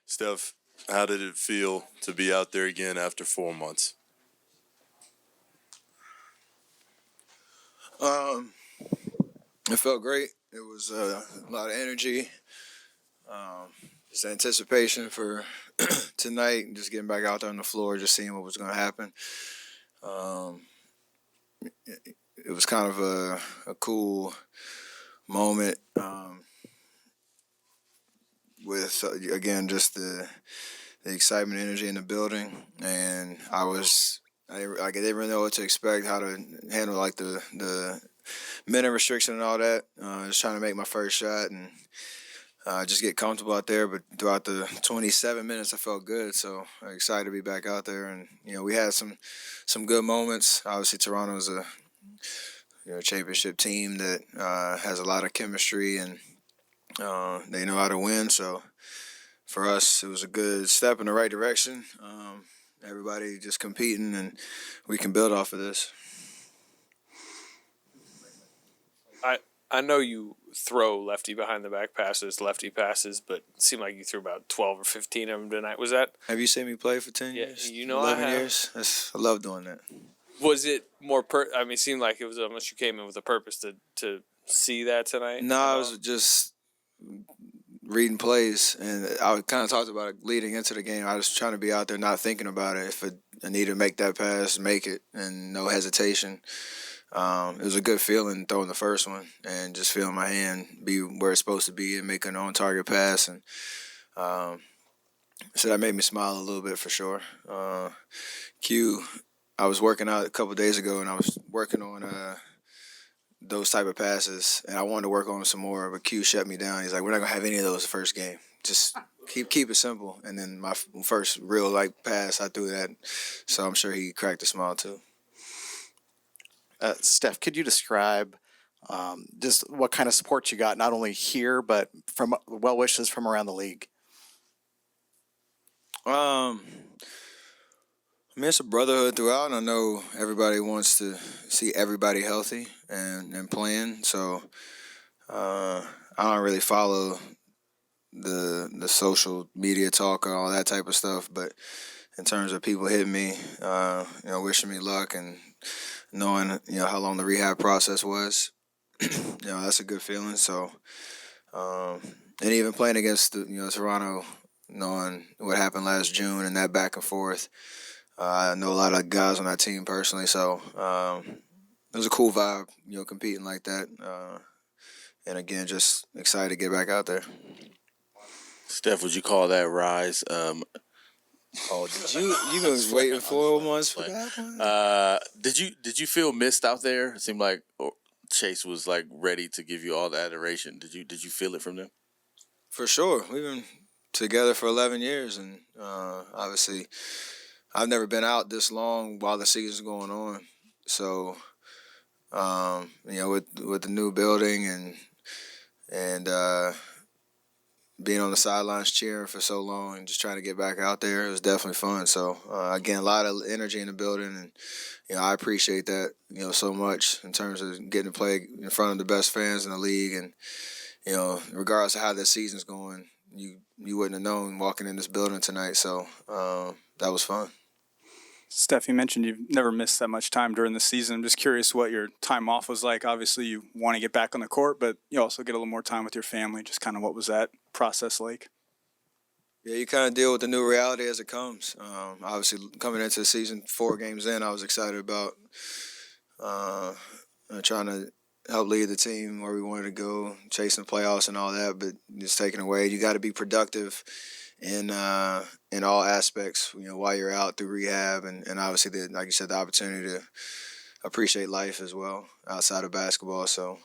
Steph, how did it feel to be out there again after 4 months? It felt great. It was a lot of energy. Just anticipation for tonight, just getting back out there on the floor, just seeing what was going to happen. It was kind of a cool moment with, again, just the excitement, energy in the building. And I didn't really know what to expect, how to handle like the minute restriction and all that. Just trying to make my first shot and just get comfortable out there. But throughout the 27 minutes, I felt good. So I'm excited to be back out there. And, we had some good moments. Obviously, Toronto is a championship team that has a lot of chemistry and they know how to win. So for us, it was a good step in the right direction. Everybody just competing, and we can build off of this. I know you throw lefty behind the back passes, lefty passes, but it seemed like you threw about 12 or 15 of them tonight. Was that? Have you seen me play for 10 years? 11 years? I love doing that. Was it more it seemed like it was almost you came in with a purpose to see that tonight? No, I was just reading plays, and I kind of talked about it leading into the game. I was trying to be out there not thinking about it. If I need to make that pass, make it, and no hesitation. It was a good feeling throwing the first one and just feeling my hand be where it's supposed to be and make an on-target pass. And so that made me smile a little bit for sure. I was working out a couple of days ago, and I was working on those type of passes, and I wanted to work on them some more, but Q shut me down. He's like, we're not going to have any of those the first game. Just keep it simple. And then my first real pass, I threw that. So I'm sure he cracked a smile too. Steph, could you describe just what kind of support you got, not only here, but from well wishes from around the league? It's a brotherhood throughout, and I know everybody wants to see everybody healthy and playing. So I don't really follow the social media talk or all that type of stuff, but in terms of people hitting me, wishing me luck and knowing how long the rehab process was, that's a good feeling. So and even playing against Toronto, knowing what happened last June and that back and forth, I know a lot of guys on that team personally, so it was a cool vibe, competing like that. And again, just excited to get back out there. Steph, would you call that rise? Did you was waiting 4 months for that one? Did you feel missed out there? It seemed like Chase was ready to give you all the adoration. Did you feel it from them? For sure, we've been together for 11 years, and obviously, I've never been out this long while the season's going on. So, with the new building and being on the sidelines cheering for so long and just trying to get back out there, it was definitely fun. So, again, a lot of energy in the building, and I appreciate that so much in terms of getting to play in front of the best fans in the league. And regardless of how this season's going, you wouldn't have known walking in this building tonight. So that was fun. Steph, you mentioned you've never missed that much time during the season. I'm just curious what your time off was like. Obviously, you want to get back on the court, but you also get a little more time with your family. Just kind of what was that process like? Yeah, you kind of deal with the new reality as it comes. Obviously, coming into the season, 4 games in, I was excited about trying to help lead the team where we wanted to go, chasing the playoffs and all that, but just taken away. You got to be productive in all aspects, while you're out through rehab, and obviously, like you said, the opportunity to appreciate life as well outside of basketball. So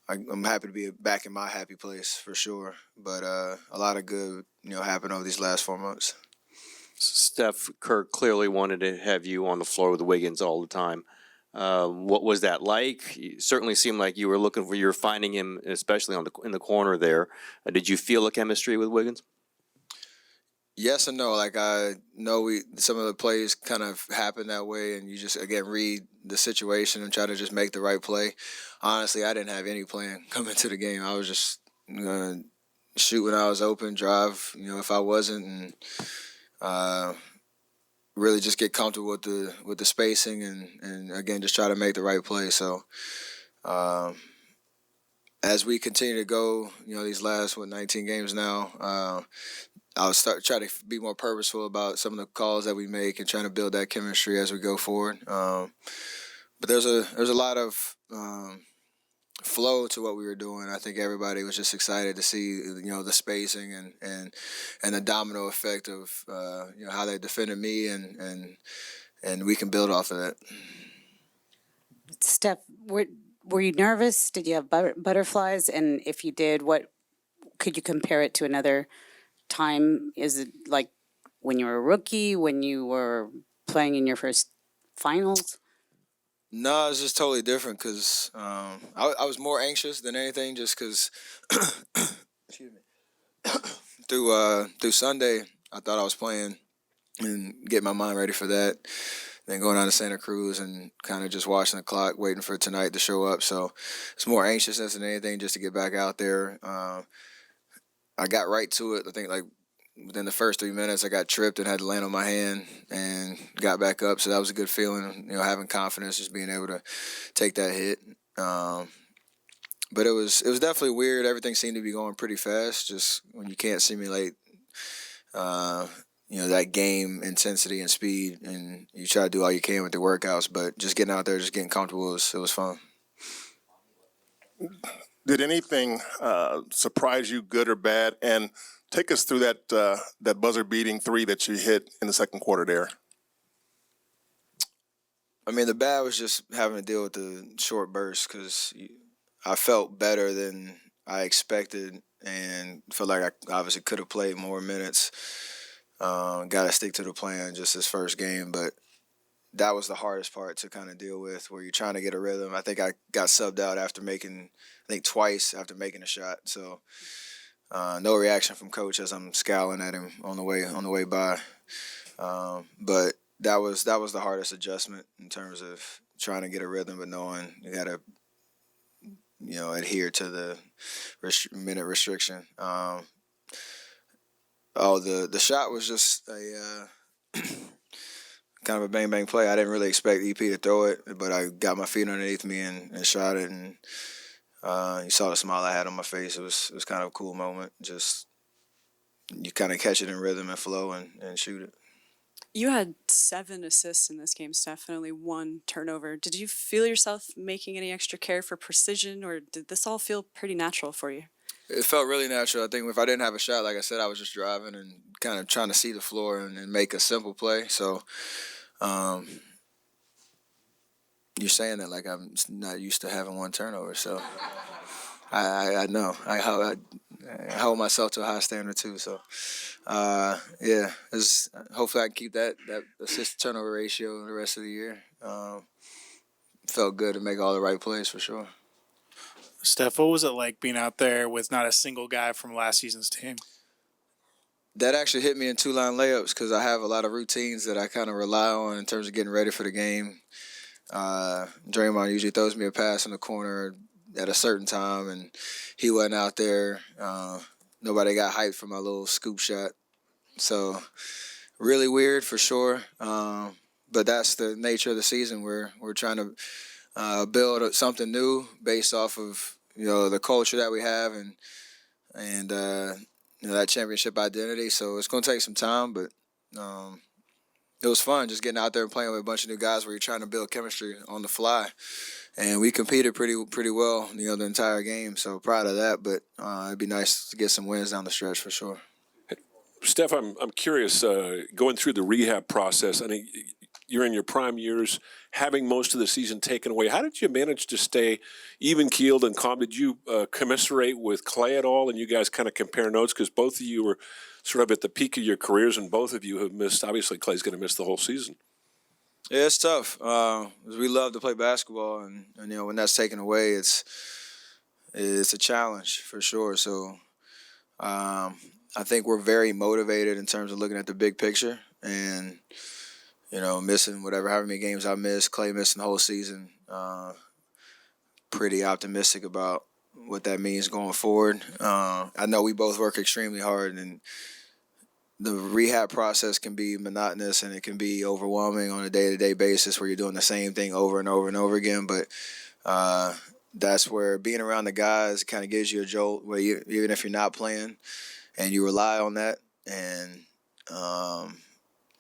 I'm happy to be back in my happy place for sure. But a lot of good, happened over these last 4 months. Steph, Kirk clearly wanted to have you on the floor with Wiggins all the time. What was that like? You certainly seemed like you were finding him, especially in the corner there. Did you feel a chemistry with Wiggins? Yes and no. I know some of the plays kind of happen that way, and you just again read the situation and try to just make the right play. Honestly, I didn't have any plan coming to the game. I was just shoot when I was open, drive, if I wasn't, and really just get comfortable with the spacing and again just try to make the right play. So as we continue to go, these last 19 games now, I'll try to be more purposeful about some of the calls that we make and trying to build that chemistry as we go forward. But there's a lot of flow to what we were doing. I think everybody was just excited to see the spacing and the domino effect of how they defended me and we can build off of that. Steph, were you nervous? Did you have butterflies? And if you did, what could you compare it to another time? Is it like when you were a rookie, when you were playing in your first finals? No, it's just totally different because I was more anxious than anything just because excuse me. through Sunday, I thought I was playing and getting my mind ready for that. Then going down to Santa Cruz and kind of just watching the clock, waiting for tonight to show up. So it's more anxiousness than anything just to get back out there. I got right to it. I think like within the first 3 minutes, I got tripped and had to land on my hand and got back up. So that was a good feeling, having confidence, just being able to take that hit. But it was definitely weird. Everything seemed to be going pretty fast. Just when you can't simulate, that game intensity and speed, and you try to do all you can with the workouts. But just getting out there, just getting comfortable, it was fun. Did anything surprise you, good or bad? And take us through that buzzer-beating three that you hit in the second quarter there. I mean, the bad was just having to deal with the short bursts because I felt better than I expected and felt like I obviously could have played more minutes. Got to stick to the plan just this first game, but that was the hardest part to kind of deal with where you're trying to get a rhythm. I think I got subbed out twice after making a shot. So no reaction from coach as I'm scowling at him on the way by. But that was the hardest adjustment in terms of trying to get a rhythm, but knowing you got to adhere to the minute restriction. The shot was just a kind of a bang play. I didn't really expect EP to throw it, but I got my feet underneath me and shot it, and you saw the smile I had on my face. It was kind of a cool moment. Just you kind of catch it in rhythm and flow and shoot it. You had 7 assists in this game, Steph, and only 1 turnover. Did you feel yourself making any extra care for precision, or did this all feel pretty natural for you? It felt really natural. I think if I didn't have a shot, like I said, I was just driving and kind of trying to see the floor and make a simple play. So you're saying that like I'm not used to having 1 turnover. So I know. I hold myself to a high standard too. So hopefully I can keep that assist turnover ratio the rest of the year. Felt good to make all the right plays for sure. Steph, what was it like being out there with not a single guy from last season's team? That actually hit me in 2-line layups because I have a lot of routines that I kind of rely on in terms of getting ready for the game. Draymond usually throws me a pass in the corner at a certain time, and he wasn't out there. Nobody got hyped for my little scoop shot. So really weird for sure. But that's the nature of the season. We're trying to build something new based off of the culture that we have and that championship identity. So it's going to take some time, but it was fun just getting out there and playing with a bunch of new guys where you're trying to build chemistry on the fly. And we competed pretty well, the entire game. So proud of that. But it'd be nice to get some wins down the stretch for sure. Steph, I'm curious. Going through the rehab process, I think you're in your prime years, having most of the season taken away. How did you manage to stay even-keeled and calm? Did you commiserate with Clay at all, and you guys kind of compare notes? Because both of you were sort of at the peak of your careers, and both of you have missed. Obviously, Clay's going to miss the whole season. Yeah, it's tough. We love to play basketball, and when that's taken away, it's a challenge for sure. So I think we're very motivated in terms of looking at the big picture and missing however many games I missed. Clay missing the whole season. Pretty optimistic about what that means going forward. I know we both work extremely hard, and the rehab process can be monotonous and it can be overwhelming on a day-to-day basis where you're doing the same thing over and over and over again. But that's where being around the guys kind of gives you a jolt where even if you're not playing and you rely on that. And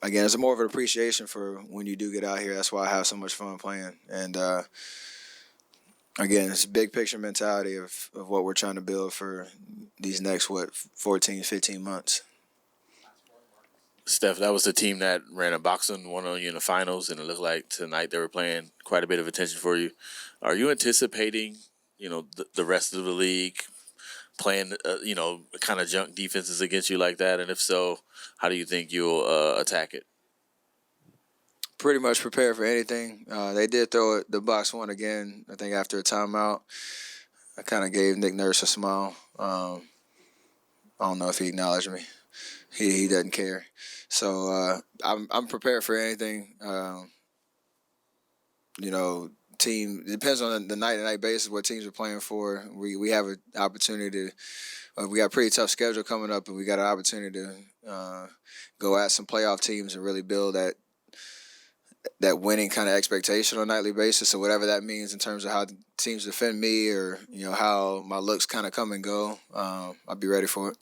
again, it's more of an appreciation for when you do get out here. That's why I have so much fun playing. And again, it's a big picture mentality of what we're trying to build for these next, 14, 15 months. Steph, that was the team that ran a boxing one on you in the finals, and it looked like tonight they were playing quite a bit of attention for you. Are you anticipating, the rest of the league playing, kind of junk defenses against you like that? And if so, how do you think you'll attack it? Pretty much prepared for anything. They did throw the box one again, I think, after a timeout. I kind of gave Nick Nurse a smile. I don't know if he acknowledged me. He doesn't care. So I'm prepared for anything. Team, it depends on the night-to-night basis what teams are playing for. We have an opportunity to we got a pretty tough schedule coming up, and we got an opportunity to go at some playoff teams and really build that winning kind of expectation on a nightly basis. So whatever that means in terms of how the teams defend me or how my looks kind of come and go, I'll be ready for it.